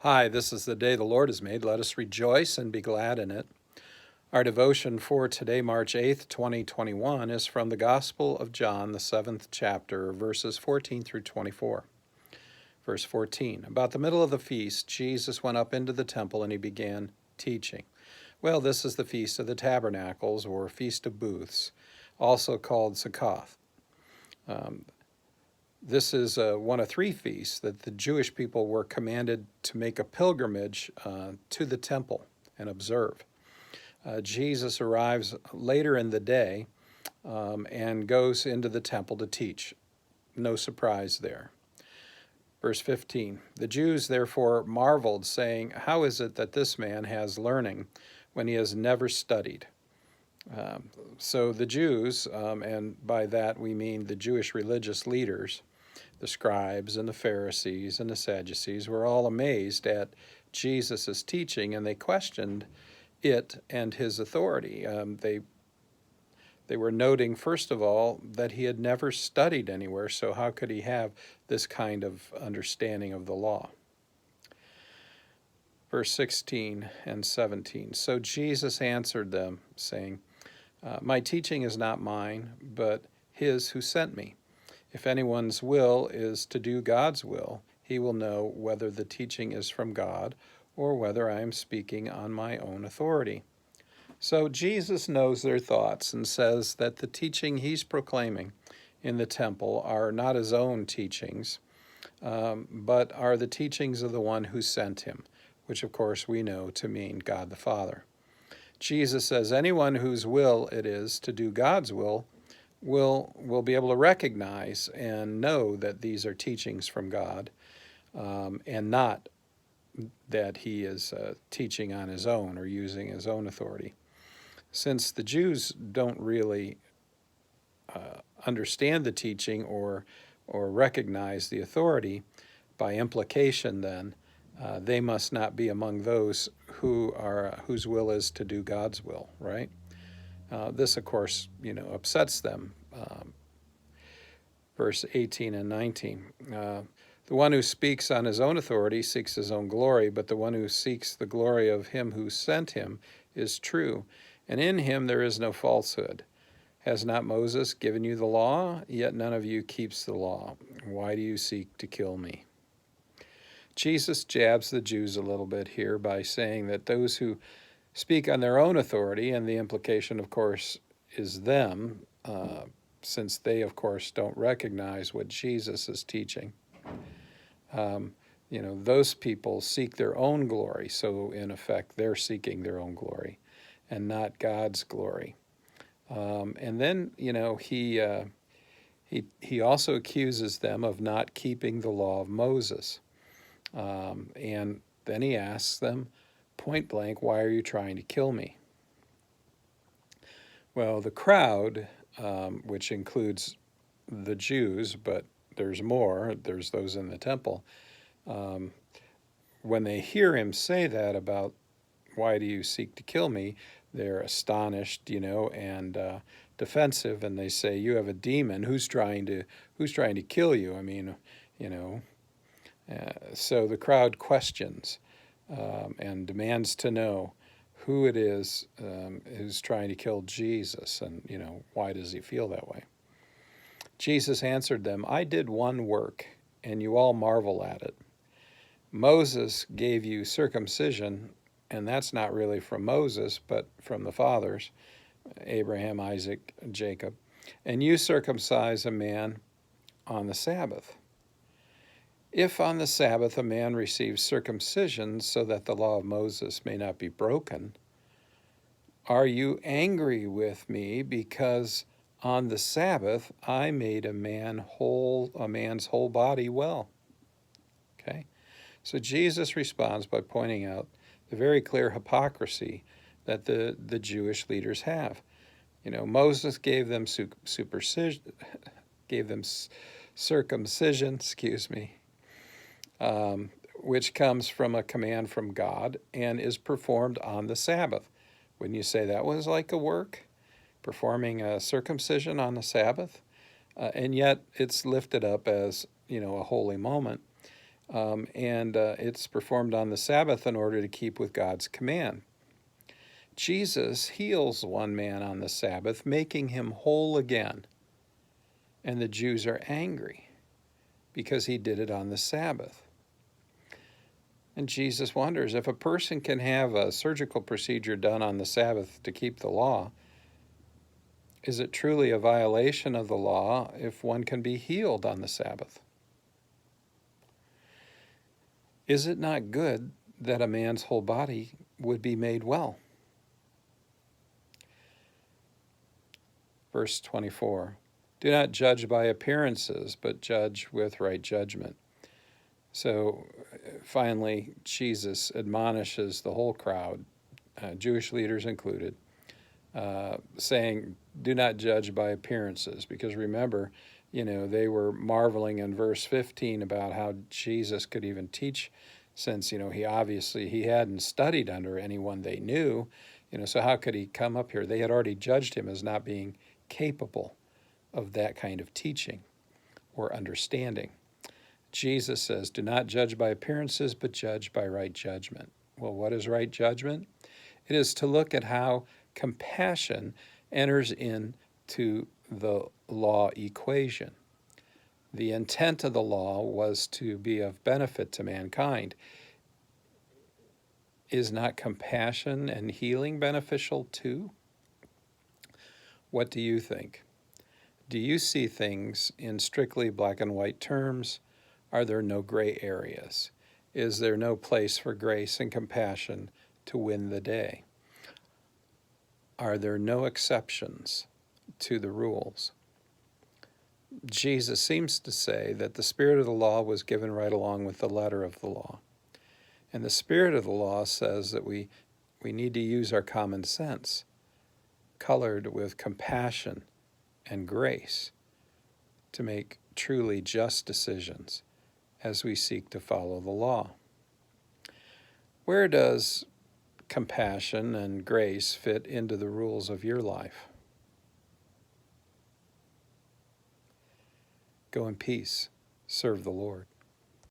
Hi, this is the day the Lord has made. Let us rejoice and be glad in it. Our devotion for today, March 8th, 2021, is from the Gospel of John, the 7th chapter, verses 14 through 24. Verse 14, about the middle of the feast, Jesus went up into the temple and he began teaching. Well, this is the Feast of the Tabernacles, or Feast of Booths, also called Succoth. This is one of three feasts that the Jewish people were commanded to make a pilgrimage to the temple and observe. Jesus arrives later in the day and goes into the temple to teach. No surprise there. Verse 15, the Jews therefore marveled, saying, "How is it that this man has learning when he has never studied?" So the Jews, and by that we mean the Jewish religious leaders, the scribes and the Pharisees and the Sadducees, were all amazed at Jesus' teaching, and they questioned it and his authority. They were noting, first of all, that he had never studied anywhere, so how could he have this kind of understanding of the law? Verse 16 and 17, so Jesus answered them, saying, my teaching is not mine, but his who sent me. If anyone's will is to do God's will, he will know whether the teaching is from God or whether I am speaking on my own authority. So Jesus knows their thoughts and says that the teaching he's proclaiming in the temple are not his own teachings, but are the teachings of the one who sent him, which of course we know to mean God the Father. Jesus says anyone whose will it is to do God's will be able to recognize and know that these are teachings from God, and not that he is teaching on his own or using his own authority. Since the Jews don't really understand the teaching or recognize the authority, by implication then, they must not be among those whose will is to do God's will, right? This, of course, upsets them. Verse 18 and 19. The one who speaks on his own authority seeks his own glory, but the one who seeks the glory of him who sent him is true, and in him there is no falsehood. Has not Moses given you the law? Yet none of you keeps the law. Why do you seek to kill me? Jesus jabs the Jews a little bit here by saying that those who speak on their own authority, and the implication, of course, is them, since they, of course, don't recognize what Jesus is teaching. Those people seek their own glory, so in effect, they're seeking their own glory and not God's glory. And then, he also accuses them of not keeping the law of Moses. And then he asks them, point blank, why are you trying to kill me? Well, the crowd, which includes the Jews, but there's more, there's those in the temple, when they hear him say that about why do you seek to kill me, they're astonished, and defensive, and they say, you have a demon, who's trying to kill you? I mean, so the crowd questions and demands to know who it is who's trying to kill Jesus, and why does he feel that way? Jesus answered them, I did one work, and you all marvel at it. Moses gave you circumcision, and that's not really from Moses, but from the fathers, Abraham, Isaac, Jacob. And you circumcise a man on the Sabbath. If on the Sabbath a man receives circumcision so that the law of Moses may not be broken, are you angry with me because on the Sabbath I made a man's whole body well? Okay, so Jesus responds by pointing out the very clear hypocrisy that the Jewish leaders have. Moses gave them circumcision, which comes from a command from God and is performed on the Sabbath. Wouldn't you say that was like a work, performing a circumcision on the Sabbath? And yet it's lifted up as, a holy moment. and it's performed on the Sabbath in order to keep with God's command. Jesus heals one man on the Sabbath, making him whole again. And the Jews are angry because he did it on the Sabbath. And Jesus wonders, if a person can have a surgical procedure done on the Sabbath to keep the law, is it truly a violation of the law if one can be healed on the Sabbath? Is it not good that a man's whole body would be made well? Verse 24, do not judge by appearances, but judge with right judgment. So finally, Jesus admonishes the whole crowd, Jewish leaders included, saying, do not judge by appearances. Because remember, they were marveling in verse 15 about how Jesus could even teach, since, he hadn't studied under anyone they knew. So how could he come up here? They had already judged him as not being capable of that kind of teaching or understanding. Jesus says, do not judge by appearances, but judge by right judgment. Well, what is right judgment? It is to look at how compassion enters into the law equation. The intent of the law was to be of benefit to mankind. Is not compassion and healing beneficial too? What do you think? Do you see things in strictly black and white terms? Are there no gray areas? Is there no place for grace and compassion to win the day? Are there no exceptions to the rules? Jesus seems to say that the spirit of the law was given right along with the letter of the law. And the spirit of the law says that we need to use our common sense, colored with compassion and grace, to make truly just decisions as we seek to follow the law. Where does compassion and grace fit into the rules of your life? Go in peace. Serve the Lord.